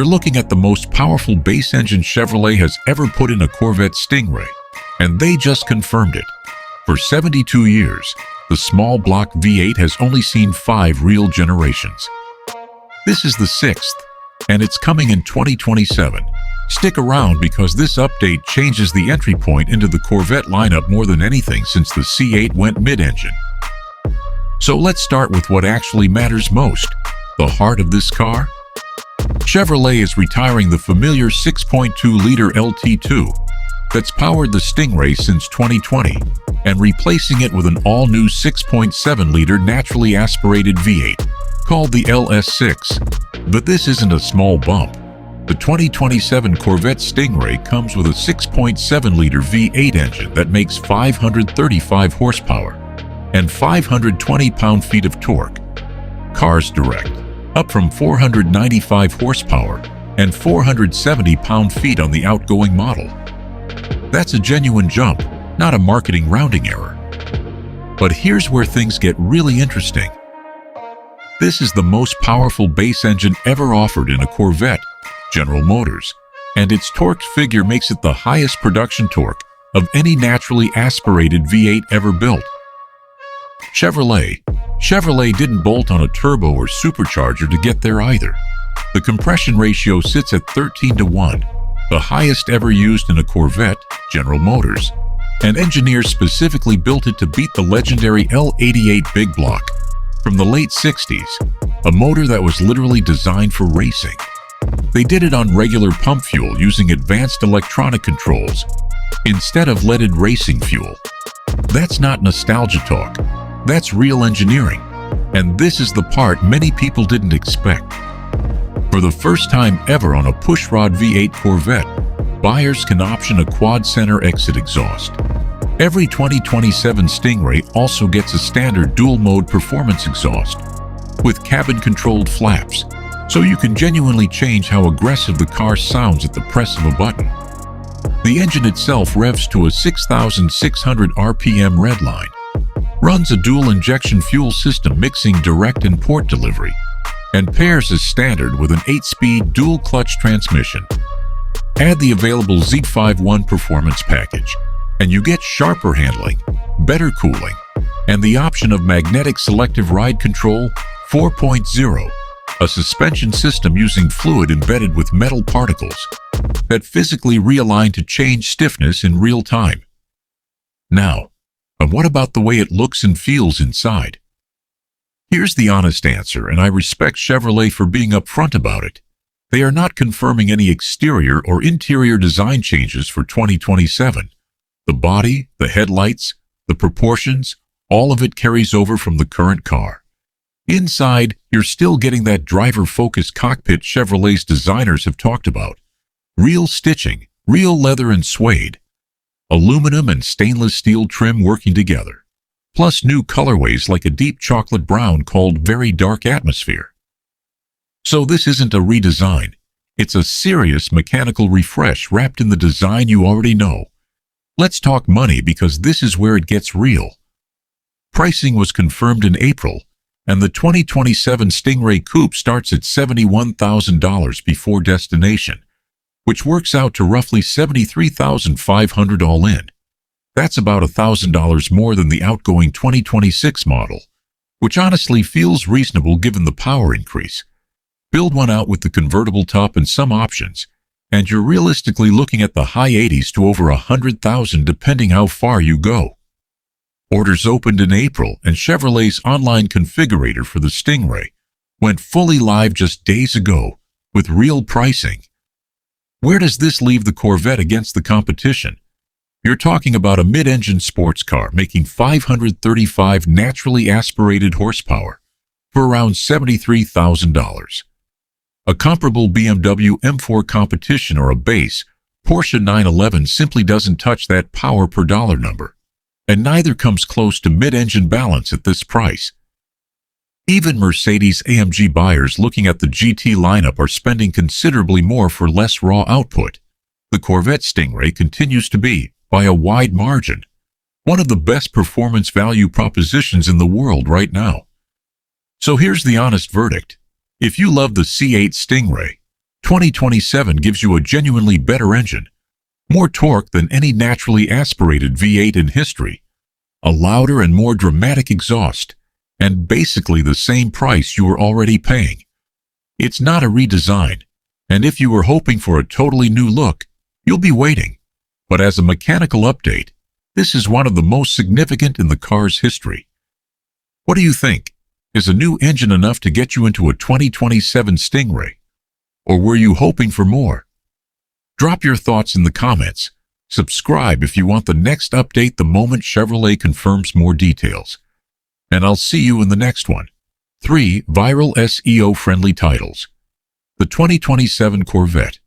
You're looking at the most powerful base engine Chevrolet has ever put in a Corvette Stingray, and they just confirmed it. For 72 years, the small block V8 has only seen 5 real generations. This is the 6th, and it's coming in 2027. Stick around because this update changes the entry point into the Corvette lineup more than anything since the C8 went mid-engine. So let's start with what actually matters most, the heart of this car. Chevrolet is retiring the familiar 6.2-liter LT2 that's powered the Stingray since 2020 and replacing it with an all-new 6.7-liter naturally aspirated V8 called the LS6. But this isn't a small bump. The 2027 Corvette Stingray comes with a 6.7-liter V8 engine that makes 535 horsepower and 520 pound-feet of torque. Cars Direct, up from 495 horsepower and 470 pound-feet on the outgoing model. That's a genuine jump, not a marketing rounding error. But here's where things get really interesting. This is the most powerful base engine ever offered in a Corvette, General Motors, and its torque figure makes it the highest production torque of any naturally aspirated V8 ever built. Chevrolet didn't bolt on a turbo or supercharger to get there either. The compression ratio sits at 13:1, the highest ever used in a Corvette, General Motors, and engineers specifically built it to beat the legendary L88 Big Block from the late 60s, a motor that was literally designed for racing. They did it on regular pump fuel using advanced electronic controls instead of leaded racing fuel. That's not nostalgia talk. That's real engineering, and this is the part many people didn't expect. For the first time ever on a pushrod V8 Corvette, buyers can option a quad-center exit exhaust. Every 2027 Stingray also gets a standard dual-mode performance exhaust with cabin-controlled flaps, so you can genuinely change how aggressive the car sounds at the press of a button. The engine itself revs to a 6,600 RPM redline, runs a dual-injection fuel system mixing direct and port delivery, and pairs as standard with an 8-speed dual-clutch transmission. Add the available Z51 Performance Package, and you get sharper handling, better cooling, and the option of Magnetic Selective Ride Control 4.0, a suspension system using fluid embedded with metal particles that physically realign to change stiffness in real time. Now, what about the way it looks and feels inside? Here's the honest answer, and I respect Chevrolet for being upfront about it. They are not confirming any exterior or interior design changes for 2027. The body, the headlights, the proportions, all of it carries over from the current car. Inside, you're still getting that driver-focused cockpit Chevrolet's designers have talked about. Real stitching, real leather and suede, aluminum and stainless steel trim working together, plus new colorways like a deep chocolate brown called Very Dark Atmosphere. So this isn't a redesign. It's a serious mechanical refresh wrapped in the design you already know. Let's talk money because this is where it gets real. Pricing was confirmed in April, and the 2027 Stingray Coupe starts at $71,000 before destination, which works out to roughly $73,500 all in. That's about $1,000 more than the outgoing 2026 model, which honestly feels reasonable given the power increase. Build one out with the convertible top and some options, and you're realistically looking at the high 80s to over $100,000 depending how far you go. Orders opened in April, and Chevrolet's online configurator for the Stingray went fully live just days ago with real pricing. Where does this leave the Corvette against the competition? You're talking about a mid-engine sports car making 535 naturally aspirated horsepower for around $73,000. A comparable BMW M4 competition or a base Porsche 911 simply doesn't touch that power per dollar number, and neither comes close to mid-engine balance at this price. Even Mercedes-AMG buyers looking at the GT lineup are spending considerably more for less raw output. The Corvette Stingray continues to be, by a wide margin, one of the best performance value propositions in the world right now. So here's the honest verdict. If you love the C8 Stingray, 2027 gives you a genuinely better engine, more torque than any naturally aspirated V8 in history, a louder and more dramatic exhaust, and basically the same price you were already paying. It's not a redesign, and if you were hoping for a totally new look, you'll be waiting. But as a mechanical update, this is one of the most significant in the car's history. What do you think? Is a new engine enough to get you into a 2027 Stingray? Or were you hoping for more? Drop your thoughts in the comments. Subscribe if you want the next update the moment Chevrolet confirms more details. And I'll see you in the next one. 3 Viral SEO-friendly titles. The 2027 Corvette